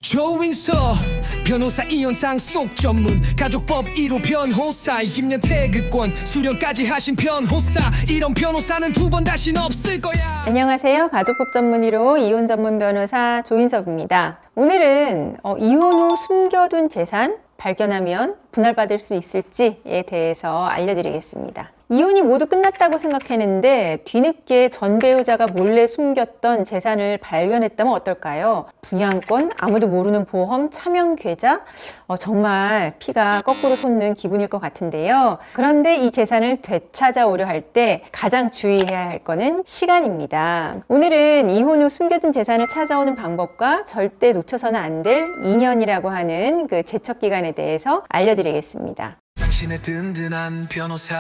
조인서 변호사 이혼 상속 전문 가족법 1호 변호사 20년 태극권 수령까지 하신 변호사 이런 변호사는 두 번 다신 없을 거야. 안녕하세요. 가족법 전문 1호 이혼 전문 변호사 조인섭입니다. 오늘은 이혼 후 숨겨둔 재산 발견하면 분할받을 수 있을지에 대해서 알려드리겠습니다. 이혼이 모두 끝났다고 생각했는데 뒤늦게 전 배우자가 몰래 숨겼던 재산을 발견했다면 어떨까요? 분양권, 아무도 모르는 보험, 차명 계좌, 정말 피가 거꾸로 솟는 기분일 것 같은데요. 그런데 이 재산을 되찾아오려 할 때 가장 주의해야 할 거는 시간입니다. 오늘은 이혼 후 숨겨진 재산을 찾아오는 방법과 절대 놓쳐서는 안 될 2년이라고 하는 그 제척 기간에 대해서 알려드리겠습니다. 당신의 든든한 변호사.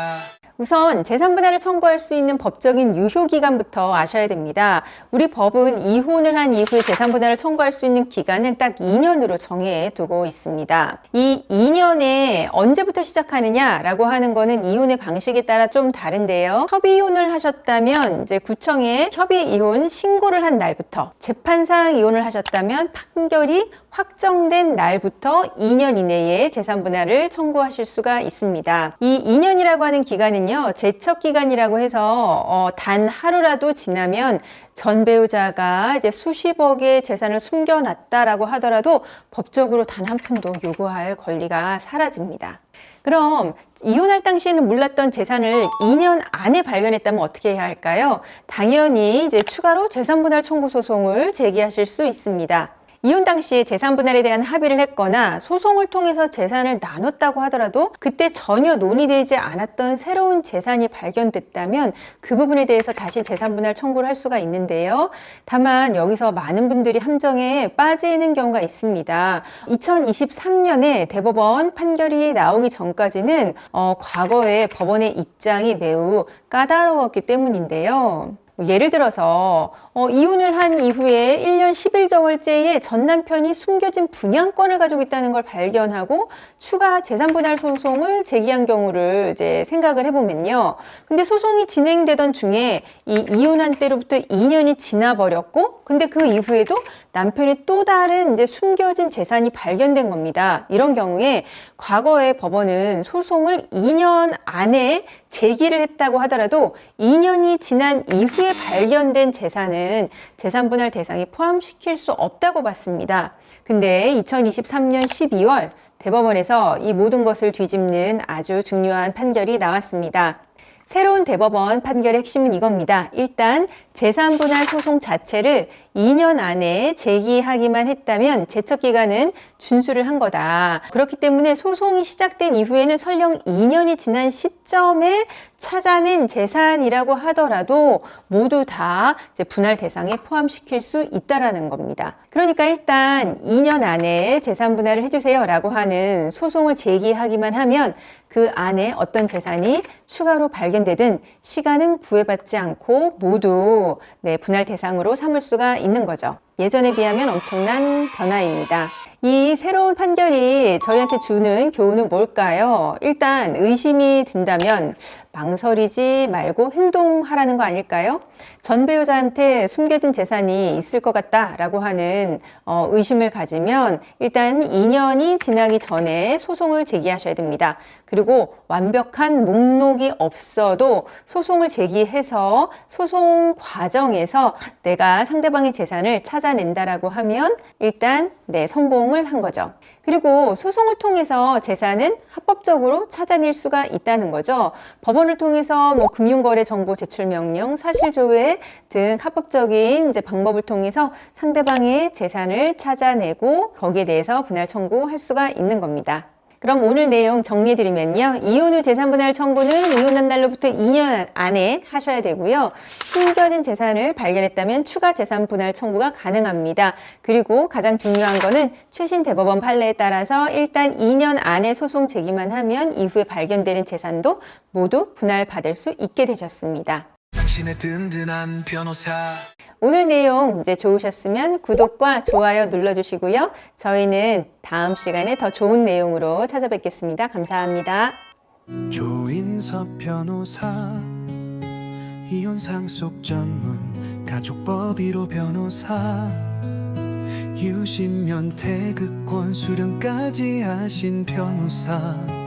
우선 재산 분할을 청구할 수 있는 법적인 유효 기간부터 아셔야 됩니다. 우리 법은 이혼을 한 이후에 재산 분할을 청구할 수 있는 기간을 딱 2년으로 정해 두고 있습니다. 이 2년에 언제부터 시작하느냐라고 하는 거는 이혼의 방식에 따라 좀 다른데요. 협의 이혼을 하셨다면 이제 구청에 협의 이혼 신고를 한 날부터, 재판상 이혼을 하셨다면 판결이 확정된 날부터 2년 이내에 재산 분할을 청구하실 수가 있습니다. 이 2년이라고 하는 기간은요, 제척 기간이라고 해서 단 하루라도 지나면 전 배우자가 이제 수십억의 재산을 숨겨놨다라고 하더라도 법적으로 단 한 푼도 요구할 권리가 사라집니다. 그럼 이혼할 당시에는 몰랐던 재산을 2년 안에 발견했다면 어떻게 해야 할까요? 당연히 이제 추가로 재산분할 청구 소송을 제기하실 수 있습니다. 이혼 당시에 재산 분할에 대한 합의를 했거나 소송을 통해서 재산을 나눴다고 하더라도 그때 전혀 논의되지 않았던 새로운 재산이 발견됐다면 그 부분에 대해서 다시 재산 분할 청구를 할 수가 있는데요. 다만 여기서 많은 분들이 함정에 빠지는 경우가 있습니다. 2023년에 대법원 판결이 나오기 전까지는 과거에 법원의 입장이 매우 까다로웠기 때문인데요. 예를 들어서 이혼을 한 이후에 1년 11개월째에 전 남편이 숨겨진 분양권을 가지고 있다는 걸 발견하고 추가 재산분할 소송을 제기한 경우를 이제 생각을 해보면요. 근데 소송이 진행되던 중에 이 이혼한 때로부터 2년이 지나버렸고 근데 그 이후에도 남편의 또 다른 이제 숨겨진 재산이 발견된 겁니다. 이런 경우에 과거의 법원은 소송을 2년 안에 제기를 했다고 하더라도 2년이 지난 이후에 발견된 재산은 재산분할 대상에 포함시킬 수 없다고 봤습니다. 근데 2023년 12월 대법원에서 이 모든 것을 뒤집는 아주 중요한 판결이 나왔습니다. 새로운 대법원 판결의 핵심은 이겁니다. 일단 재산분할 소송 자체를 2년 안에 제기하기만 했다면 제척기간은 준수를 한 거다. 그렇기 때문에 소송이 시작된 이후에는 설령 2년이 지난 시점에 찾아낸 재산이라고 하더라도 모두 다 이제 분할 대상에 포함시킬 수 있다라는 겁니다. 그러니까 일단 2년 안에 재산 분할을 해주세요 라고 하는 소송을 제기하기만 하면 그 안에 어떤 재산이 추가로 발견되든 시간은 구애받지 않고 모두 분할 대상으로 삼을 수가 있는 거죠. 예전에 비하면 엄청난 변화입니다. 이 새로운 판결이 저희한테 주는 교훈은 뭘까요? 일단 의심이 든다면 망설이지 말고 행동하라는 거 아닐까요? 전 배우자한테 숨겨진 재산이 있을 것 같다라고 하는 의심을 가지면 일단 2년이 지나기 전에 소송을 제기하셔야 됩니다. 그리고 완벽한 목록이 없어도 소송을 제기해서 소송 과정에서 내가 상대방의 재산을 찾아낸다라고 하면 일단 성공을 한 거죠. 그리고 소송을 통해서 재산은 합법적으로 찾아낼 수가 있다는 거죠. 법원을 통해서 금융거래 정보 제출 명령, 사실조회 등 합법적인 방법을 통해서 상대방의 재산을 찾아내고 거기에 대해서 분할 청구할 수가 있는 겁니다. 그럼 오늘 내용 정리해드리면요. 이혼 후 재산분할 청구는 이혼한 날로부터 2년 안에 하셔야 되고요. 숨겨진 재산을 발견했다면 추가 재산분할 청구가 가능합니다. 그리고 가장 중요한 거는 최신 대법원 판례에 따라서 일단 2년 안에 소송 제기만 하면 이후에 발견되는 재산도 모두 분할받을 수 있게 되셨습니다. 당신의 든든한 변호사. 오늘 내용 이제 좋으셨으면 구독과 좋아요 눌러주시고요. 저희는 다음 시간에 더 좋은 내용으로 찾아뵙겠습니다. 감사합니다. 조인섭 변호사 이혼 상속 전문 가족법 1호 변호사 유신면 태극권 수령까지 하신 변호사